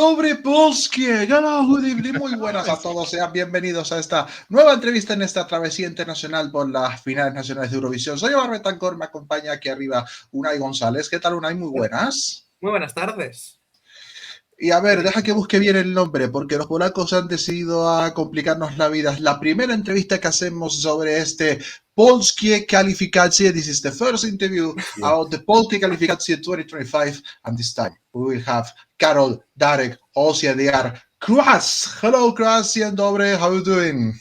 dobry Polskie. Hello, good evening. Muy buenas a todos. Sean bienvenidos a esta nueva entrevista en esta travesía internacional por las finales nacionales de Eurovisión. Soy Omar Betancor, me acompaña aquí arriba Unai González. ¿Qué tal, Unai? Muy buenas. Muy buenas tardes. Y a ver, deja que busque bien el nombre, porque los polacos han decidido a complicarnos la vida. Es la primera entrevista que hacemos sobre este Polskie Kwalifikacji. This is the first interview about the Polskie Kwalifikacji 2025, and this time we will have Karol, Darek, Osia, they are Chrust. Hello, Chrust, dzień dobry. How are you doing?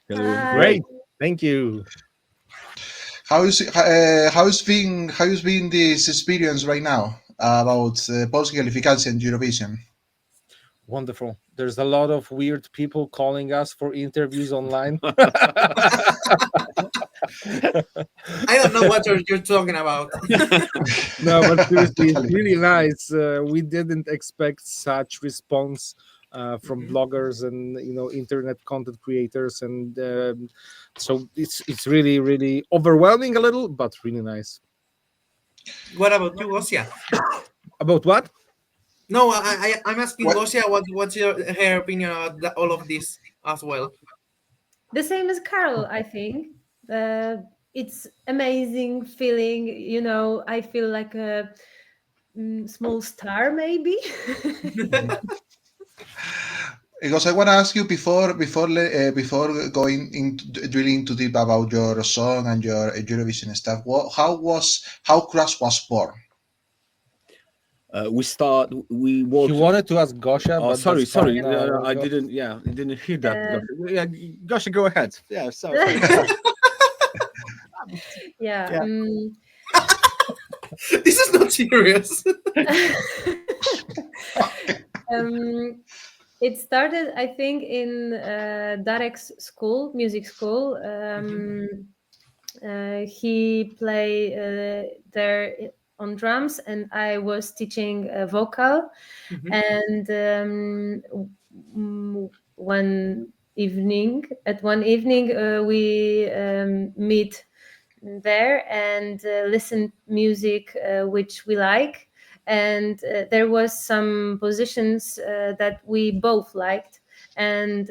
Great, thank you. How's been this experience right now about Polskie Kwalifikacji and Eurovision? Wonderful. There's a lot of weird people calling us for interviews online. I don't know what you're talking about. No, but seriously, it's really nice. We didn't expect such response from bloggers and internet content creators, and so it's really overwhelming a little, but really nice. What about you, Osia? About what? No, I'm asking Osia what's her opinion about all of this as well. The same as Karol, I think. It's amazing feeling, I feel like a small star, maybe. Because I want to ask you before going into drilling too deep about your song and your Eurovision stuff, how Chrust was born? We walked. You wanted to ask Gosia. Oh, but sorry. No, I didn't. Yeah, I didn't hear that. Gosia, go ahead. Yeah, sorry. Yeah. This is not serious. It started, I think, in Darek's school, music school. He played there on drums, and I was teaching vocal. And one evening we meet there and listen music which we like, and there was some positions that we both liked, and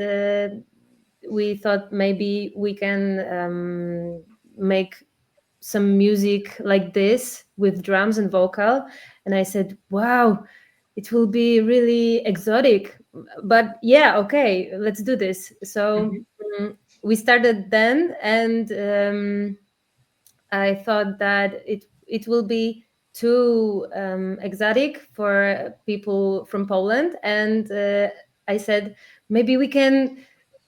we thought maybe we can make some music like this with drums and vocal. And I said, wow, it will be really exotic, but yeah, okay, let's do this. So we started then, and I thought that it will be too exotic for people from Poland, and I said maybe we can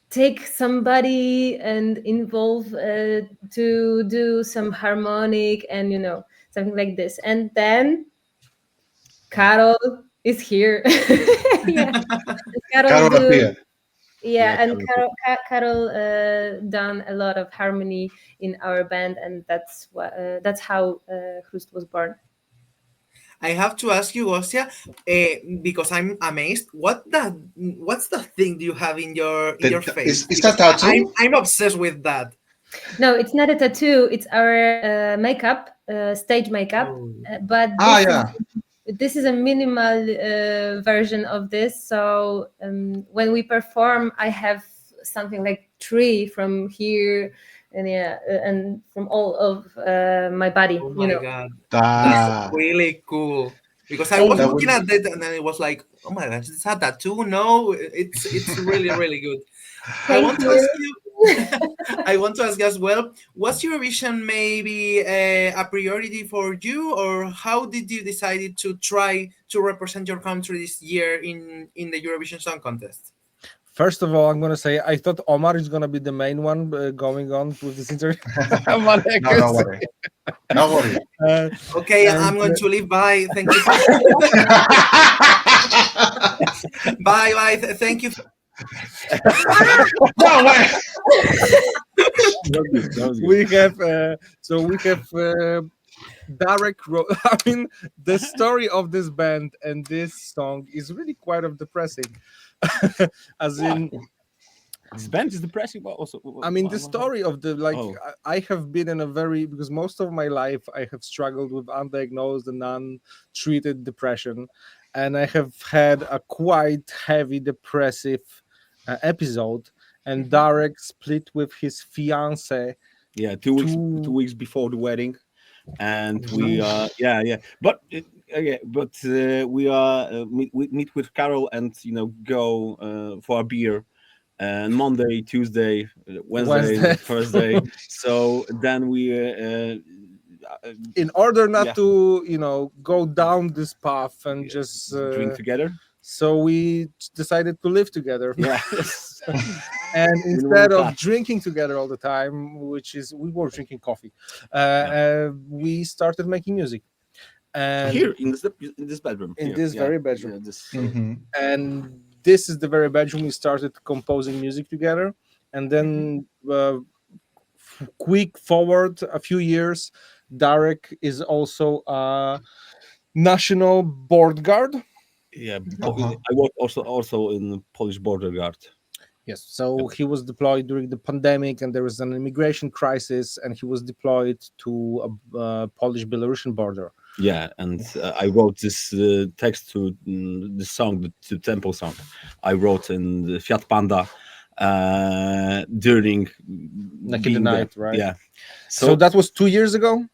take somebody and involve to do some harmonic and something like this. And then Karol is here. Karol appeared. Karol done a lot of harmony in our band, and that's how Chrust was born. I have to ask you, Osia, because I'm amazed. What's the thing you have in your face? Is that tattoo? I'm obsessed with that. No, it's not a tattoo. It's our makeup, stage makeup. But this is a minimal version of this. So when we perform, I have something like 3 from here, and from all of my body. Oh my God, that's really cool. Because I was looking at it and then it was like, oh my gosh, is that tattoo? No, it's really really good. I want to ask you as well, was Eurovision maybe a priority for you, or how did you decide to try to represent your country this year in the Eurovision Song Contest? First of all, I'm going to say I thought Omar is going to be the main one going on with this interview. No worry. Okay, I'm going to leave. Bye. Thank you. Bye. Thank you. No way. We have Darek. I mean, the story of this band and this song is really quite depressing. As in, this band is depressing, but also the story of I have been in because most of my life I have struggled with undiagnosed and untreated depression, and I have had a quite heavy depressive episode. And Darek split with his fiance. Yeah, 2 weeks, Two- 2 weeks before the wedding, and we but we meet with Carol and go for a beer. And Monday, Tuesday, Wednesday, Thursday. So then we, in order not Yeah. to go down this path and just drink together. so we decided to live together. Yeah. And We instead were of fast. drinking together all the time, we were drinking coffee, we started making music. And Here in this bedroom. In here. this very bedroom. Yeah, this, Mhm. and this is the very bedroom we started composing music together. And then quick forward a few years, Darek is also a national board guard. yeah. Uh-huh. I work also in the Polish border guard. Yes, so he was deployed during the pandemic, and there was an immigration crisis, and he was deployed to a Polish-Belarusian border. Yeah, and I wrote this text to the song, the tempo song. I wrote in the Fiat Panda during Like in being the there. night, right? Yeah. So that was 2 years ago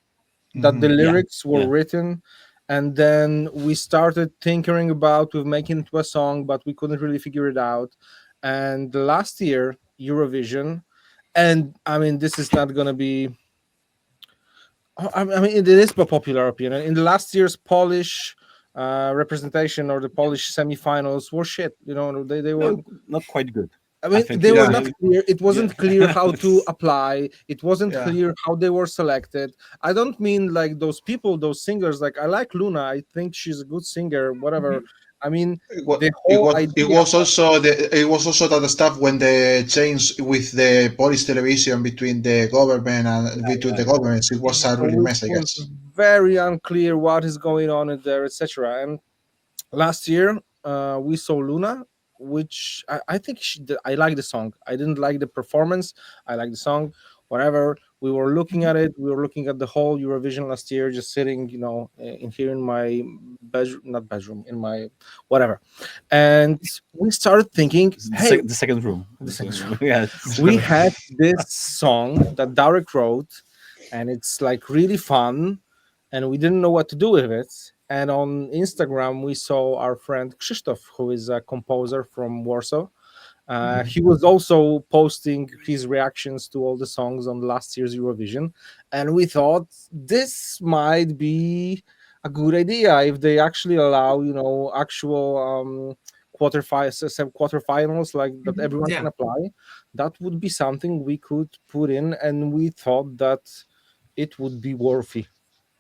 that the Mhm. lyrics were yeah. written, and then we started tinkering about with making it into a song, but we couldn't really figure it out. And last year, Eurovision, and I mean, this is not gonna be. I mean, it is a popular opinion. In the last year's Polish representation or the Polish semifinals were shit. They were. No, not quite good. I mean, think they were yeah. not clear. It wasn't clear how to apply. It wasn't Yeah. clear how they were selected. I don't mean like those people, those singers. Like I like Luna. I think she's a good singer. Whatever. I mean, the whole idea. It was also that the stuff when the change with the Polish television between the government and between the governments, it was a really it mess, I was guess. very unclear what is going on in there, etc. And last year, we saw Luna, which I think I like the song. I didn't like the performance. I like the song. Whatever. We were looking at it. We were looking at the whole Eurovision last year, just sitting, in here in my bedroom, not bedroom, in my whatever. And we started thinking, hey, The second room. The second room. Yeah. we had this song that Darek wrote, and it's like really fun, and we didn't know what to do with it. And on Instagram, we saw our friend Krzysztof, who is a composer from Warsaw. He was also posting his reactions to all the songs on last year's Eurovision, and we thought this might be a good idea if they actually allow, actual quarterfinals like that everyone Yeah. can apply. That would be something we could put in, and we thought that it would be worthy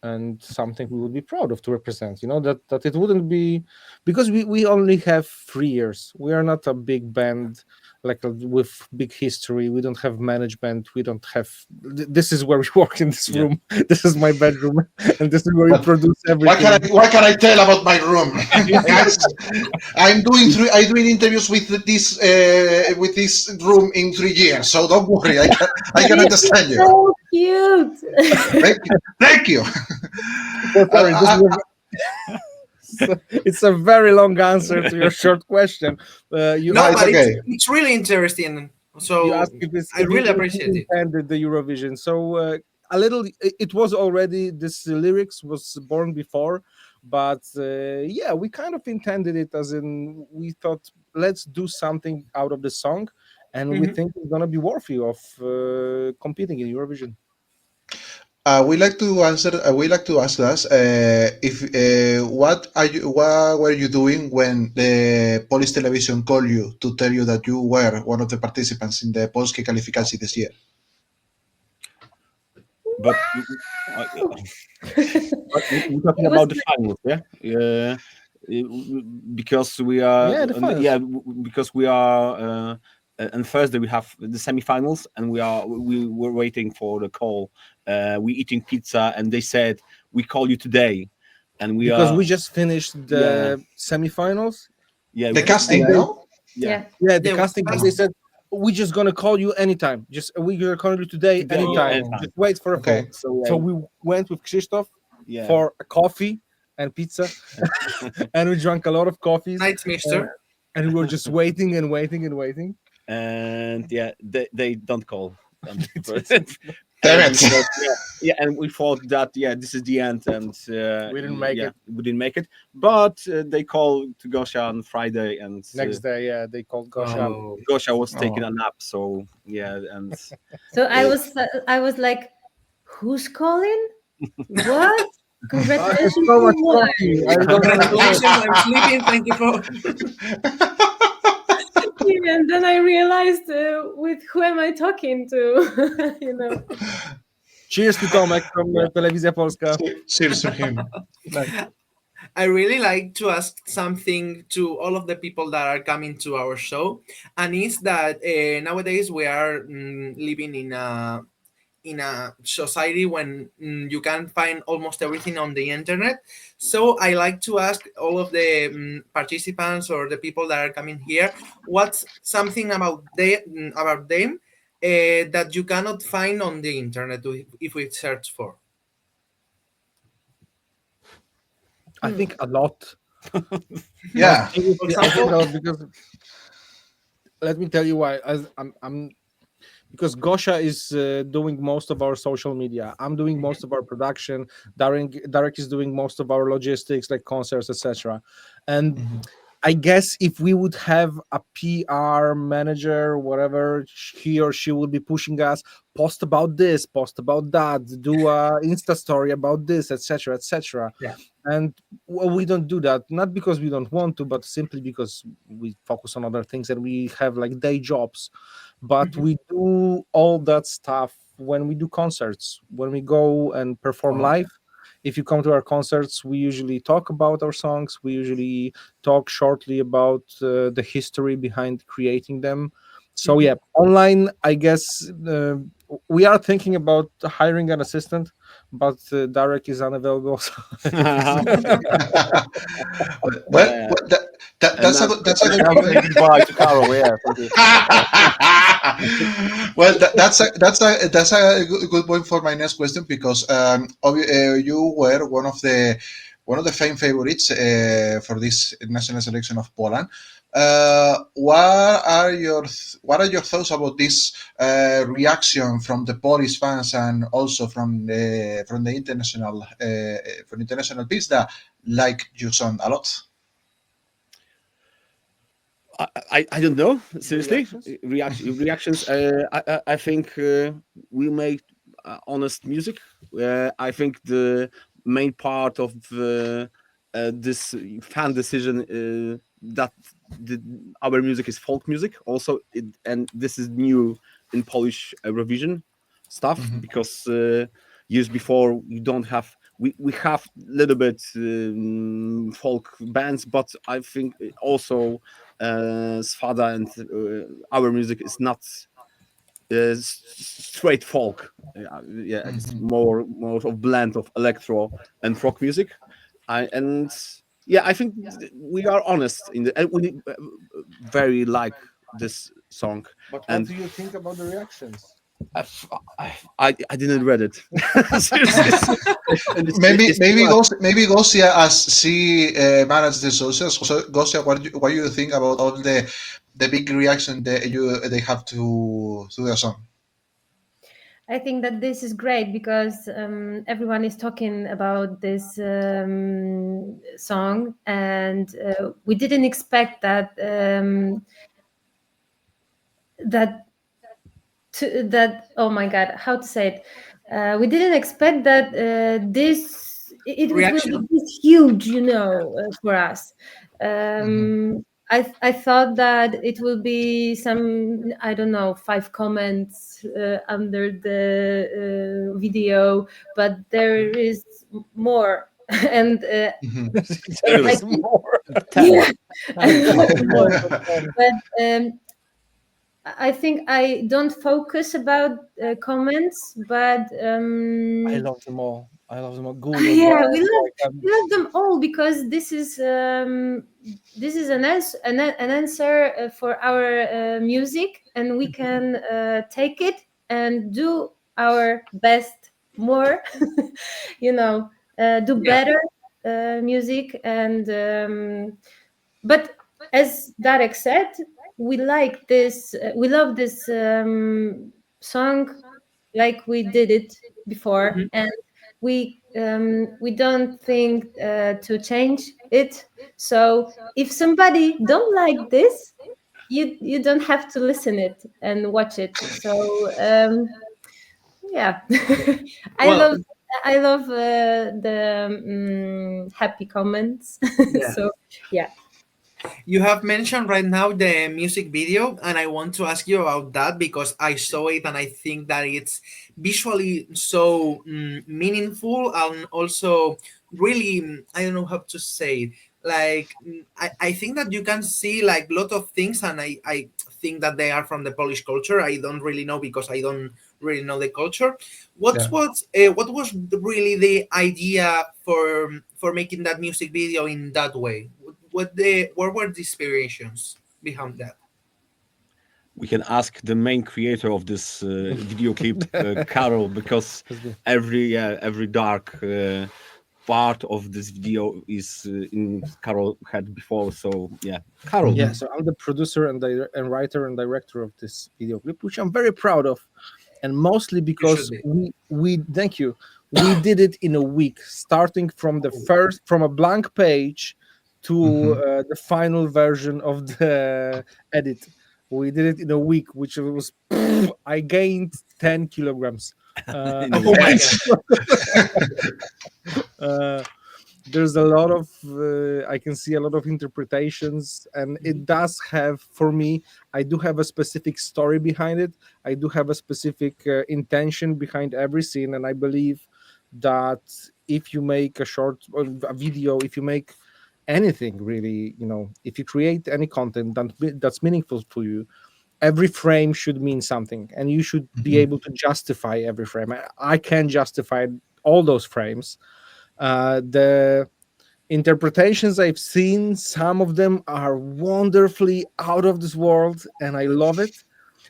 and something we would be proud of to represent. That it wouldn't be, because we only have 3 years. We are not a big band like with big history. We don't have management. We don't have this is where we work in this room. This is my bedroom, and this is where we But produce everything. What can I tell about my room? I'm doing interviews with this room in 3 years, so don't worry. I can understand you. So cute. Thank you. Sorry, it's a very long answer to your short question. You No, it's but okay. it's really interesting. you So asked if I really appreciate it. intended the Eurovision. So a little, it was already, this lyrics was born before, but yeah, we kind of intended it as in, we thought, let's do something out of the song, and we think it's gonna be worthy of competing in Eurovision. We like to answer. We like to ask us if what were you doing when the Polish television called you to tell you that you were one of the participants in the Polskich Kwalifikacji this year? But we're talking about the finals, yeah. Because we are, Yeah, the finals. because we are. On Thursday we have the semifinals, and we were waiting for the call. We eating pizza, and they said we call you today, and because we just finished the semifinals. Yeah, The casting, no? Yeah, Yeah, the casting. And they said we're just gonna call you anytime. We're gonna call you today, anytime. anytime. Just wait for a Okay. phone. So we went with Krzysztof Yeah. for a coffee, and pizza, and we drank a lot of coffees. Nice, mister. And we were just waiting and waiting and waiting. And yeah, they don't call. Damn And it. and we thought that this is the end, and We didn't make it. We didn't make it, but they called to Gosha on Friday, and Next day, yeah, they called Gosha. Oh. Gosha was taking a nap, so yeah, and So I was like, who's calling? What? Congratulations. So much to what? coffee. I don't Congratulations, understand. I'm sleeping. Thank you for. Yeah, and then I realized with who am I talking to? You know. Cheers to Tomek from Telewizja Polska. Cheers to him. I really like to ask something to all of the people that are coming to our show, and is that nowadays we are living in a society when you can find almost everything on the internet. So I like to ask all of the participants or the people that are coming here, what's something about them that you cannot find on the internet if we search for. I think a lot. Yeah. Seriously, I think a lot because let me tell you why. As I'm because Gosha is doing most of our social media. I'm doing most of our production. Darek is doing most of our logistics, like concerts, etc. And I guess if we would have a PR manager, whatever, he or she would be pushing us, post about this, post about that, do a Insta story about this, etc., etc. Yeah. And we don't do that, not because we don't want to, but simply because we focus on other things and we have like day jobs. But we do all that stuff when we do concerts, when we go and perform live. If you come to our concerts, we usually talk about our songs. We usually talk shortly about the history behind creating them. So yeah, online, I guess we are thinking about hiring an assistant, but Darek is unavailable. Well, that's a good goodbye to Carol. Yeah, thank you. Well, that's a good point for my next question, because you were one of the fan favorites for this national selection of Poland. What are your thoughts about this reaction from the Polish fans and also from the international piece that like your song a lot? I don't know, seriously. Reactions? Reactions. I think we make honest music. I think the main part of this fan decision that our music is folk music also, and this is new in Polish Eurovision stuff, because years before you don't have, we have little bit folk bands, but I think also Svada and our music is not straight folk. It's more of blend of electro and rock music. I think we are honest in the, and we very like this song. But what And do you think about the reactions? I didn't read it. Seriously. And Maybe Gosia, as she managed the socials. So Gosia, what do you think about all the big reaction that they have to the song? I think that this is great because everyone is talking about this song, and we didn't expect that that oh my god, how to say it? We didn't expect that this it will Reaction. be this huge, for us. I thought that it will be some, I don't know, 5 comments under the video, but there is more. And There is more. yeah, more. But I think I don't focus about comments, but I love them all. Good or yeah, bad, we love them all, because this is an answer for our music, and we can take it and do our best more, do better. music, and but as Darek said, we like this. We love this song, like we did it before, Mhm. and we don't think to change it. So if somebody don't like this, you don't have to listen it and watch it. So yeah, I Well, love I love the happy comments. yeah. So yeah. You have mentioned right now the music video, and I want to ask you about that because I saw it and I think that it's visually so meaningful and also really, I don't know how to say it. Like, I think that you can see like a lot of things, and I think that they are from the Polish culture. I don't really know because I don't really know the culture. Yeah. What was really the idea for making that music video in that way? What were the inspirations behind that? We can ask the main creator of this video clip, Carol, because every dark part of this video is in Carol had before. So yeah, Carol. Yeah, so I'm the producer and writer and director of this video clip, which I'm very proud of, and mostly You should because be. we thank you. We did it in a week, starting from from a blank page to Mhm. the final version of the edit. We did it in a week, which was I gained 10 kilograms. In a Oh week. my Right. god. Uh, there's a lot of I can see a lot of interpretations, and Mhm. it does have, for me, I do have a specific story behind it. I do have a specific intention behind every scene, and I believe that if you make a short or a video, if you make anything really, if you create any content that's meaningful to you, every frame should mean something, and you should be Mhm. able to justify every frame. I can justify all those frames. The interpretations I've seen, some of them are wonderfully out of this world, and I love it,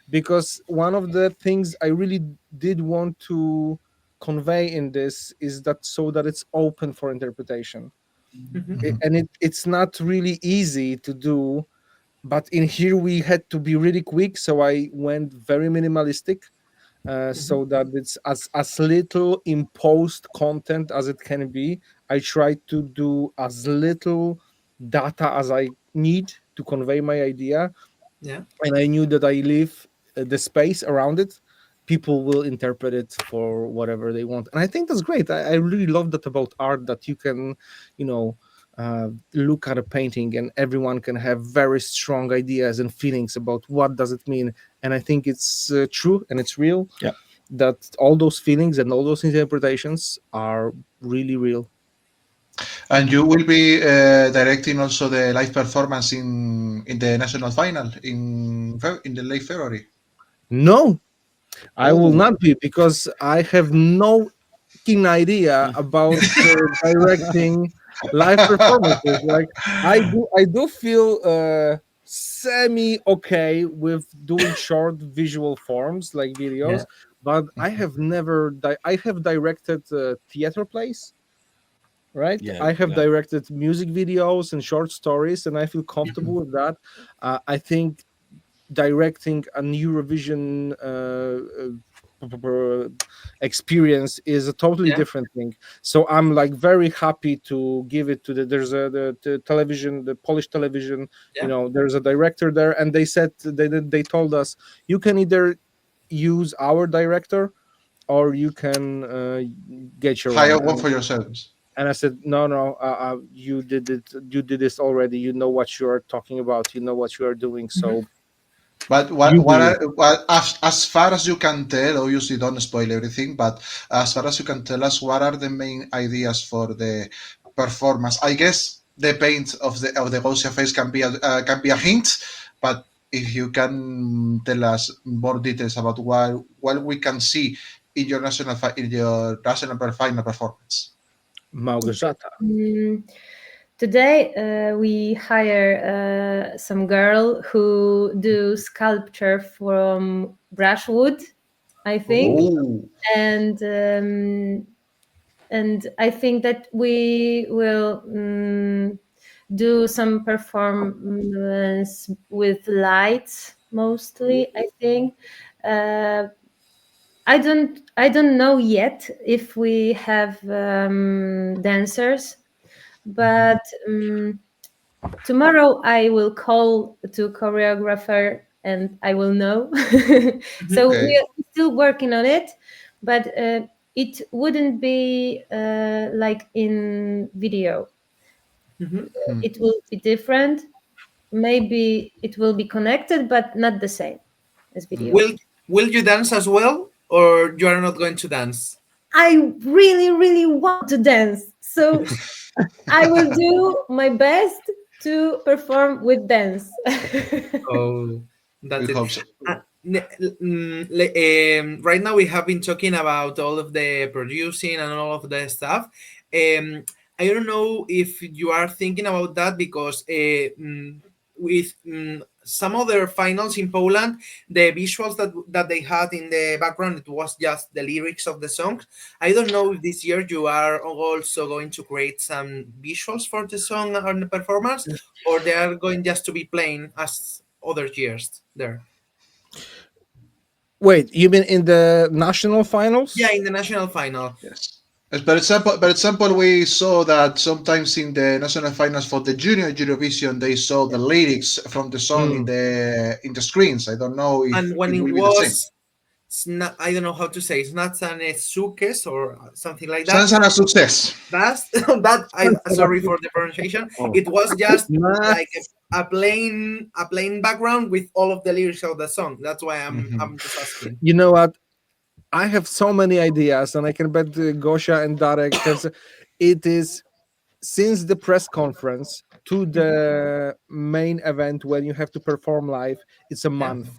because one of the things I really did want to convey in this is that, so that it's open for interpretation. Mhm. Mhm. And it's not really easy to do, but in here we had to be really quick, so I went very minimalistic, Mhm. so that it's as little imposed content as it can be. I try to do as little data as I need to convey my idea, Yeah. and I knew that I leave the space around it. People will interpret it for whatever they want, and I think that's great. I really love that about art, that you can, you know, look at a painting and everyone can have very strong ideas and feelings about what does it mean. And I think it's true and it's real, Yeah. that all those feelings and all those interpretations are really real. And you will be directing also the live performance in the national final in the late February. No, I will Oh. not be, because I have no fucking idea about directing live performances. Like, I do feel semi okay with doing short visual forms like Yeah. videos, but I have never. I have directed theater plays. Right, Yeah. I have Yeah. directed music videos and short stories, and I feel comfortable with that. I think directing an Eurovision experience is a totally Yeah. different thing. So I'm like very happy to give it to there's the television, the Polish television. Yeah. There's a director there, and they said they told us, you can either use our director or you can get your Hire own. one for yourselves. And I said, no, no, you did it. You did this already. You know what you are talking about. You know what you are doing. Mhm. So But you do it. as far as you can tell, obviously don't spoil everything, but as far as you can tell us, what are the main ideas for the performance? I guess the paint of the Gosia face can be a hint, but if you can tell us more details about what we can see in your national final performance. Małgorzata. Today we hire some girl who do sculpture from brushwood, I think, Oh. Oh. and and I think that we will do some performance with lights mostly. I think. I don't know yet if we have dancers, but tomorrow I will call to choreographer and I will know. So Okay. we are still working on it, but it wouldn't be like in video. Mhm. It will be different. Maybe it will be connected, but not the same as video. Will you dance as well, or you are not going to dance? I really, really want to dance. So I will do my best to perform with dance. Oh, We that's it. hope so. Right now, we have been talking about all of the producing and all of the stuff. Um, I don't know if you are thinking about that because with some other finals in Poland, the visuals that they had in the background, it was just the lyrics of the songs. I don't know if this year you are also going to create some visuals for the song and the performance, or they are going just to be playing as other years there. Wait, you mean in the national finals? Yeah, in the national final. Yes. But at some point, we saw that sometimes in the national finals for the junior Eurovision, they saw the lyrics from the song Mm. in the screens. I don't know if And when it it will be the same. was, I don't know how to say, Sukes or something like that. Sounds like a success. That's that. I sorry for the pronunciation. Oh, It was just Nah. like a plain background with all of the lyrics of the song. That's why I'm Mhm. I'm just asking. You know what? I have so many ideas, and I can bet Gosha and Darek, because it is since the press conference to the main event when you have to perform live. It's a Yeah. month.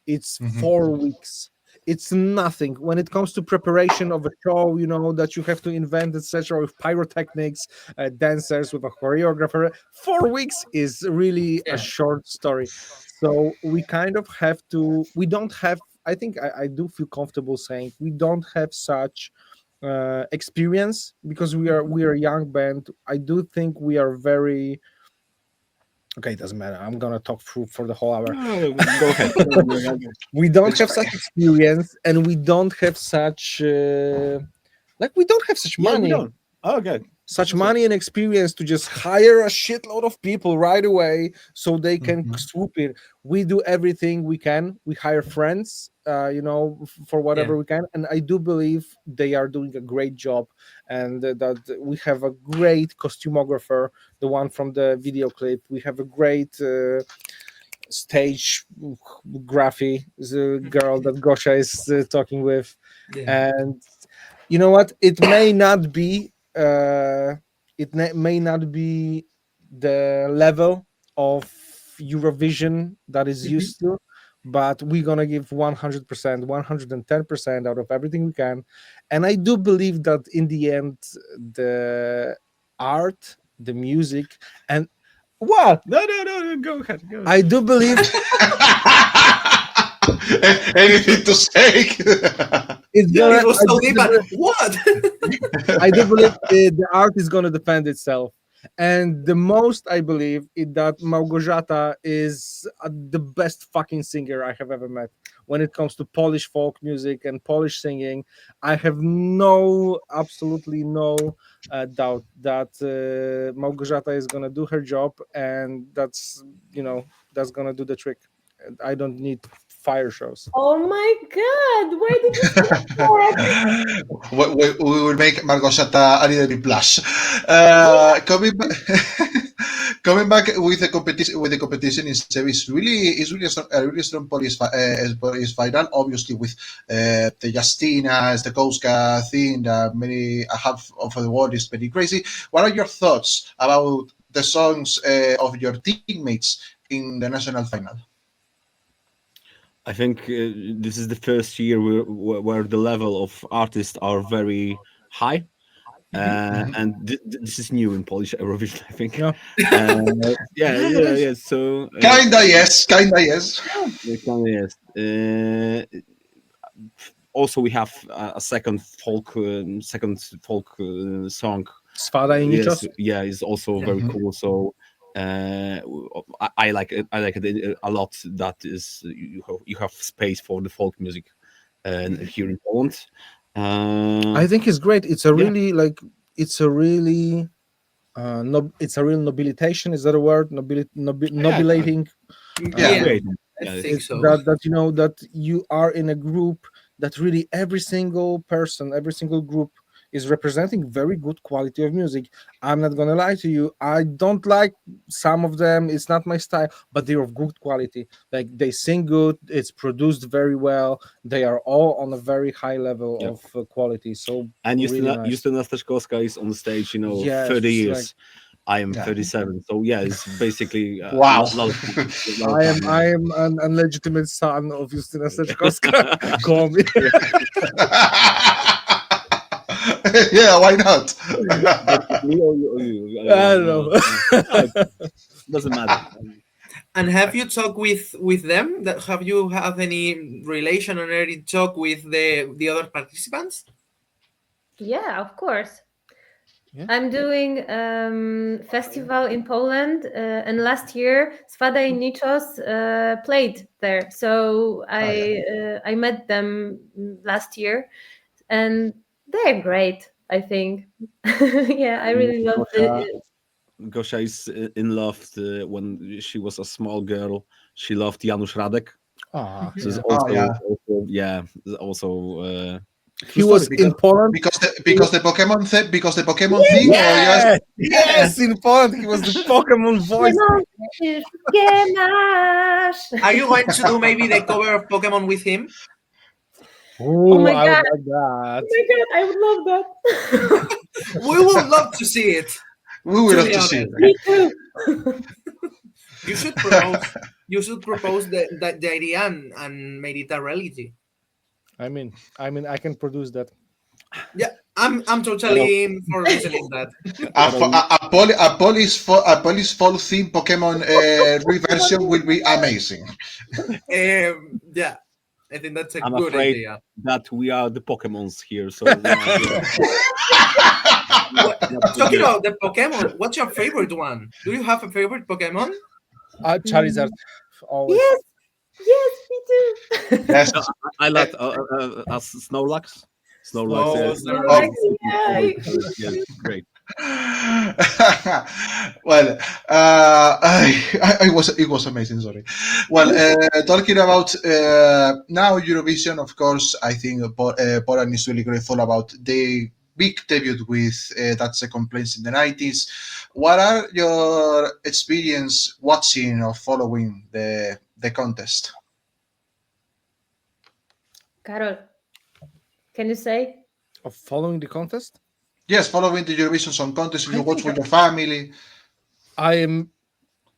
It's Mhm. 4 weeks. It's nothing when it comes to preparation of a show. You know that you have to invent, etc. With pyrotechnics, dancers, with a choreographer. 4 weeks is really a Yeah. short story. So we kind of have to. We don't have. I think I do feel comfortable saying we don't have such experience because we are a young band. I do think we are very okay. It doesn't matter. I'm gonna talk through for the whole hour. no, go ahead. We don't It's have such okay. experience, and we don't have such like we don't have such Yeah, we money don't. Oh, okay. such money and experience to just hire a shitload of people right away so they can Mhm. swoop in. We do everything we can. We hire friends, for Yeah. whatever we can, and I do believe they are doing a great job, and that we have a great costumographer, the one from the video clip. We have a great stage graphy, the girl that Gosha is talking with, Yeah. and you know what? It may not be. May not be the level of Eurovision that is Mhm. used to, but we're gonna give 100%, 110% out of everything we can, and I do believe that in the end, the art, the music, and what No, no, no, no. Go ahead. Go ahead. I do believe Anything to say? it's Yeah, gonna. it was so deep. And what? I do believe the art is going to defend itself. And the most I believe is that Małgorzata is the best fucking singer I have ever met. When it comes to Polish folk music and Polish singing, I have absolutely no doubt that Małgorzata is going to do her job, and that's going to do the trick. I don't need fire shows. Oh my God! Why did you say that? We will make Margosata a little bit blush. Coming back with the competition itself is really a really strong Polish final. Obviously, with the Justinas, the Koska thing that many half of the world is very crazy. What are your thoughts about the songs of your teammates in the national final? I think this is the first year where the level of artists are very high. Mhm. And this is new in Polish Eurovision, I think. Yeah. Yeah, yeah, yeah. So, Kinda yes, kinda yes. yeah, kind of yes. also we have a second folk song. Spada in Yes, yeah, it's also very cool. So I like it. I like it a lot. That is, you have space for the folk music here in Poland. I think it's great. It's a Yeah. really like it's a really no, it's a real nobilitation. Is that a word? Nobilating. Yeah. Great. I Yeah, think It's so. that you know that you are in a group that really every single person, every single group is representing very good quality of music. I'm not gonna lie to you. I don't like some of them. It's not my style, but they're of good quality. Like they sing good. It's produced very well. They are all on a very high level Yeah. of quality. So and really nice. Justyna Staszkowska is on the stage, Yes, 30 like- years. I am Yeah. 37, so yeah, it's basically Wow. lot of I am an illegitimate son of Justyna Staszkowska. Call me. Yeah, why not? I don't know. Doesn't matter. And have you talked with them? That have you have any relation or any talk with the other participants? Yeah, of course. Yeah. I'm doing festival in Poland, and last year Spada i Nichos played there. So I met them last year, and they're great. I think. Yeah, I really love the. Gosia is in love when she was a small girl. She loved Janusz Radek. Ah, So it's yeah. also, yeah. He was in Poland. Because the Pokemon thing, or Yes, yes, in Poland he was the Pokemon voice. Are you going to do maybe the cover of Pokemon with him? Oh my I would God. like that. Oh my God, I would love that. We would love to see it. we will To have be to see honest. it. Me too. You should propose. You should propose the idea and make it a reality. I mean, I can produce that. Yeah, I'm totally in for listening that. A police fall theme Pokemon reversion will be amazing. Yeah, I think that's a I'm good afraid idea. that we are the Pokemons here. So yeah. Talking about the Pokemon, what's your favorite one? Do you have a favorite Pokemon? Charizard, always. Yes, yes, me too. Yes. I like Snorlax. Oh, Snorlax, yeah. Yeah, great. Well, it was amazing. Sorry. Well, talking about now Eurovision, of course, I think Poland is really grateful about the big debut with that second place in the 90s. What are your experience watching or following the contest? Carol, can you say? Of following the contest, Yes, following the Eurovision Song Contest, you I watch think with your family. I am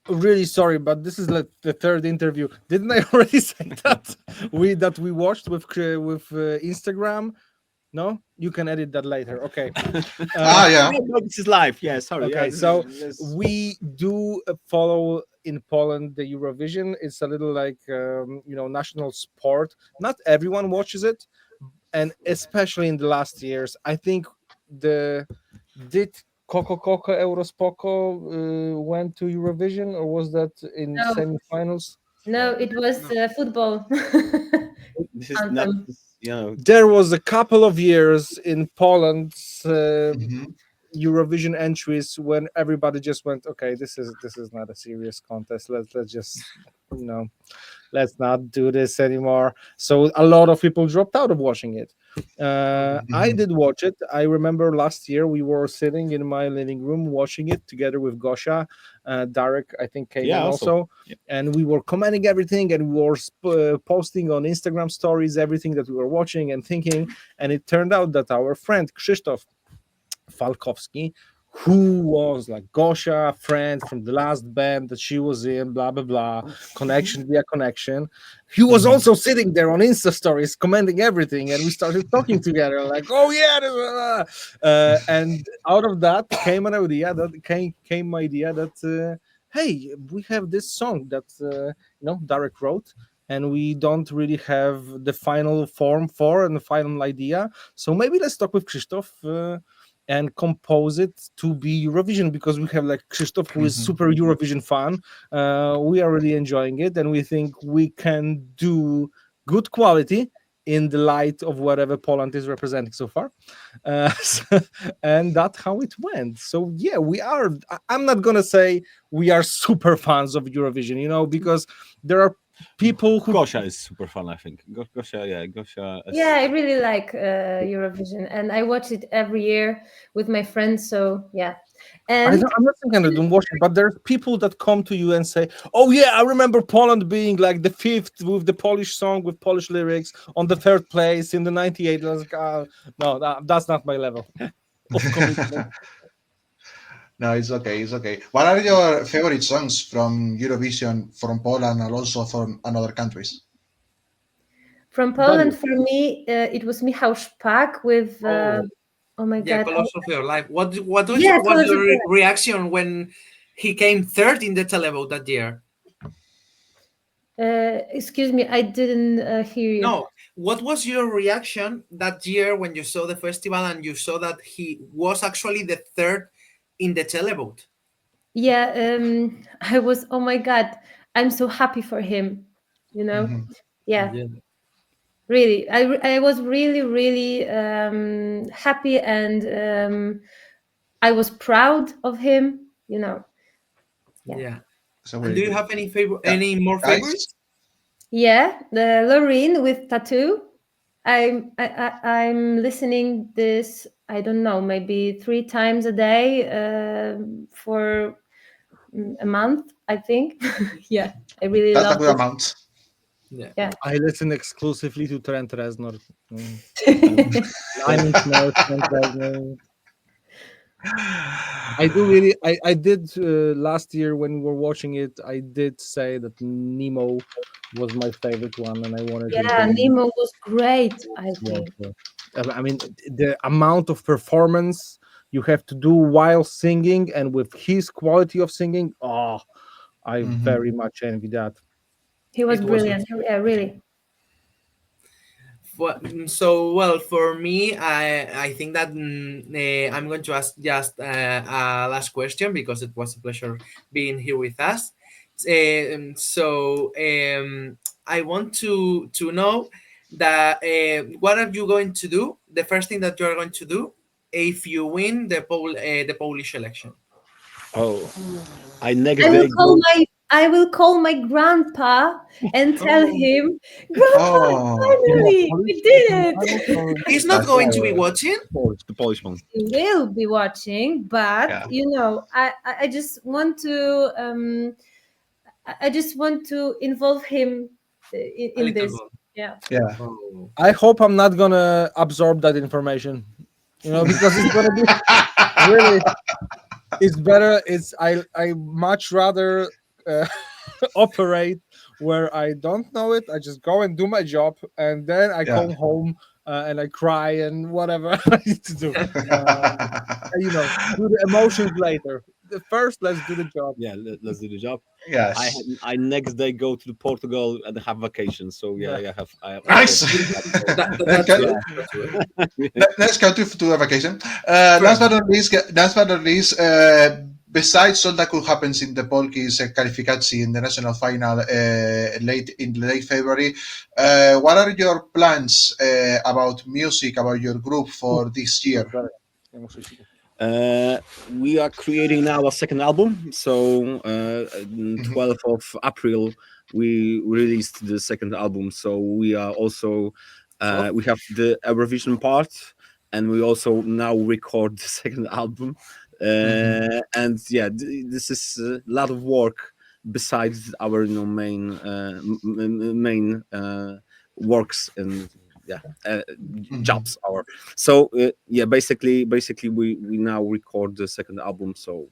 really sorry, but this is like the third interview. Didn't I already say that we watched with Instagram? No, you can edit that later. Okay. Yeah. No, this is live. Yeah, sorry. Okay, Yeah, so we do follow in Poland the Eurovision. It's a little like national sport. Not everyone watches it, and especially in the last years, I think did Coco Eurospoko went to Eurovision, or was that in No. semifinals? No, it was football. this is not. There was a couple of years in Poland. Mhm. Eurovision entries when everybody just went, okay, this is not a serious contest. Let's just let's not do this anymore. So a lot of people dropped out of watching it. I did watch it. I remember last year we were sitting in my living room watching it together with Gosia, Darek, I think came in also. Yeah. And we were commenting everything, and we were posting on Instagram stories everything that we were watching and thinking. And it turned out that our friend Krzysztof Falkowski, who was like Gosia, friend from the last band that she was in, blah blah blah, connection via connection. He was also sitting there on Insta stories, commenting everything, and we started talking together, like, oh yeah, and out of that came an idea that hey, we have this song that Derek wrote. and we don't really have the final form for and the final idea. So maybe let's talk with Krzysztof and compose it to be Eurovision, because we have like Krzysztof, who is super Eurovision fan. We are really enjoying it, and we think we can do good quality in the light of whatever Poland is representing so far. And that's how it went. So yeah, we are. I'm not gonna say we are super fans of Eurovision, because there are people who. Gosia is super fun, I think. Gosia, yeah, Gosia. Yeah, I really like Eurovision, and I watch it every year with my friends. So yeah, and I'm not saying I don't watch it, but there's people that come to you and say, "Oh yeah, I remember Poland being like the fifth with the Polish song with Polish lyrics on the third place in the '98." I was like, no, that's not my level of commitment. No, it's okay. It's okay. What are your favorite songs from Eurovision, from Poland, and also from other countries? from Poland, for me, it was Michał Szpak with. Oh my Yeah, God! Colors of Your Life. What was Yeah, was Colors of your Your Life. reaction when he came third in the televote that year? Excuse me, I didn't hear you. No, what was your reaction that year when you saw the festival and you saw that he was actually the third in the televote? Yeah, I was. Oh my God! I'm so happy for him. Yeah. Really, I was really happy, and I was proud of him. Yeah. Yeah. So And do you have any Yeah. any more Guys? favorites? Yeah, the Loreen with Tattoo. I'm listening this. I don't know, maybe 3 times a day for a month, I think. Yeah, I really That's a love good it. amount. Yeah. I listen exclusively to Trent Reznor. Yeah. 9 Inch Nails, Trent Reznor. I do really. I did last year when we were watching it. I did say that Nemo was my favorite one, and I wanted him to win. Nemo was great, I Yeah, think. sure. I mean, the amount of performance you have to do while singing, and with his quality of singing, I very much envy that. He was It was brilliant. Yeah, really. well for me. I think that I'm going to ask just a last question because it was a pleasure being here with us. I want to know that what are you going to do? The first thing that you are going to do if you win the Polish election. Oh, I next I will day call go. my grandpa and tell him, Grandpa, Oh, finally, we did it. He's not That's going to be good. watching. The Polish one. He will be watching, but Yeah. I just want to I just want to involve him A in little this. bit. Yeah. Yeah. Oh. I hope I'm not gonna absorb that information, because it's gonna be really. It's better. I much rather operate where I don't know it. I just go and do my job, and then I Yeah. come home and I cry and whatever I need to do. Do the emotions later. First, let's do the job. Yeah, let's do the job. Yes. I next day go to Portugal and have vacation. So yeah, I have Nice. That's Okay. good. That's good. Let's go to a vacation. Last but not least, besides all that could happen in the Polskich Kwalifikacji in the national final in late February, what are your plans about music, about your group for this year? We are creating now a second album. So 12th of April we released the second album. So we are also we have the Eurovision part, and we also now record the second album. And yeah, this is a lot of work besides our main works and jobs our. So basically we now record the second album. So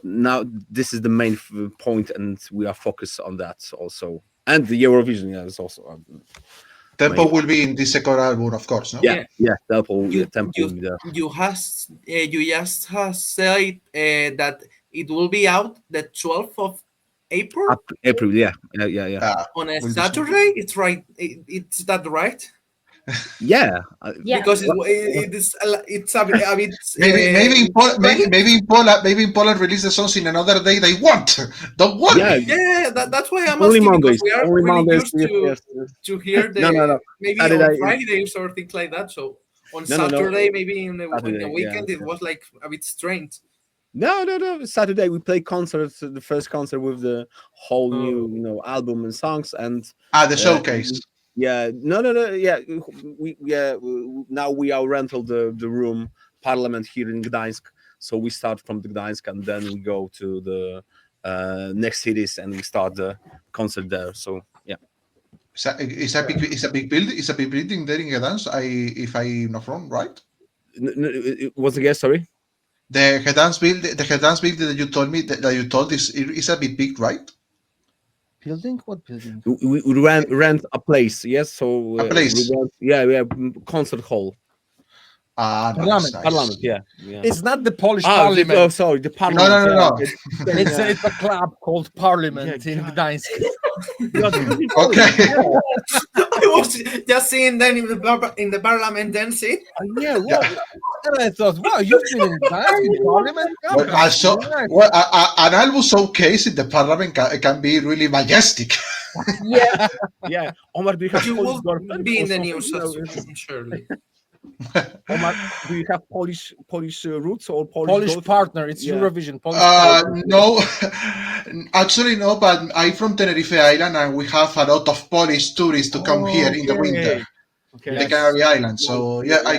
now this is the main point, and we are focused on that also. And the Eurovision is also Tempo will be in the second album, of course, no? yeah Tempo will be there. You just have said that it will be out the 12th of April April, yeah. Yeah. on a Will be soon. Saturday. It's right. It's that right? Yeah. Yeah. Because it's a bit. Maybe in Poland release the songs in another day they want. Don't worry. Yeah. Yeah, that's why I'm Only asking, Mondays. because we are Only really Mondays. used Yes. to hear the No. maybe Saturday on is- Fridays or things like that. So on No. Saturday, maybe in the Saturday, weekend, yeah. it was like a bit strange. No. Saturday we play concerts. The first concert with the whole new, album and songs, and The showcase. yeah, no. Yeah, now we are rental the room Parliament here in Gdańsk. So we start from the Gdańsk and then we go to the next cities and we start the concert there. So yeah. It's a big building. It's a big building there in Gdansk. If I'm not wrong, right? What's the guess? Sorry. The Gdansk building that you told me that you told is a bit big, right? Building? What building? We rent a place. Yes. So A place. we have concert hall. Nice. Parliament. Yeah. It's not the Polish Oh, Parliament. sorry, the Parliament. No. It's a club called Parliament in Gdańsk. Okay. I was just seeing them in the Parliament dancing. Yeah, well, and I thought, wow, you've been in Gdańsk in Parliament? An album showcase in the Parliament can be really majestic. Yeah. Yeah. Omar, do you have You Polish will girlfriend be or in the something? news, surely. Omar, do you have Polish roots or Polish girlfriend? partner. It's Yeah. Eurovision. Polish partner. No, actually no. But I'm from Tenerife Island, and we have a lot of Polish tourists to come here in the winter, Okay. the Canary Islands. So Well, yeah, yeah.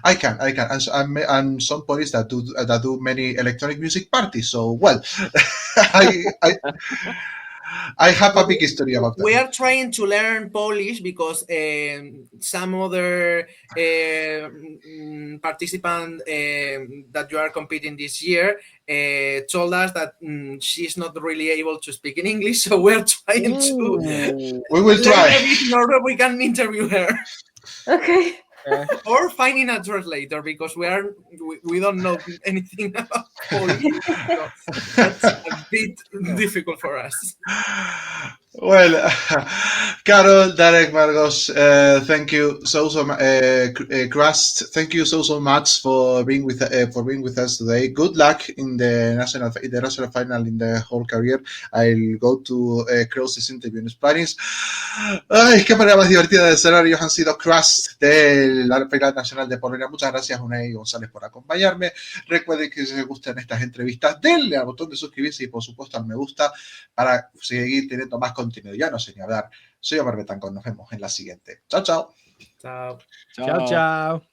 I can, and some Polish that do many electronic music parties. So well, I have a big history about that. We are trying to learn Polish because some other participant that you are competing this year told us that she's not really able to speak in English, so we're trying to We will learn try. a bit in order we can interview her. Okay. Or finding a translator, because we don't know anything about Polish. So that's a bit difficult for us. Well, Carol, Darek, Margos, thank you so much. Chrust, thank you so much for being with us today. Good luck in the national final in the whole career. I'll go to close this interview in Spanish. Ay, qué manera más divertida de cerrar. Ellos han sido Chrust de la final nacional de Polonia. Muchas gracias, Unai González, por acompañarme. Recuerden que si les gustan estas entrevistas, denle al botón de suscribirse y por supuesto al me gusta para seguir teniendo más contenido. Ya no sé ni hablar. Soy Omar Betancor. Nos vemos en la siguiente. Chao, chao. Chao. Ciao, ciao.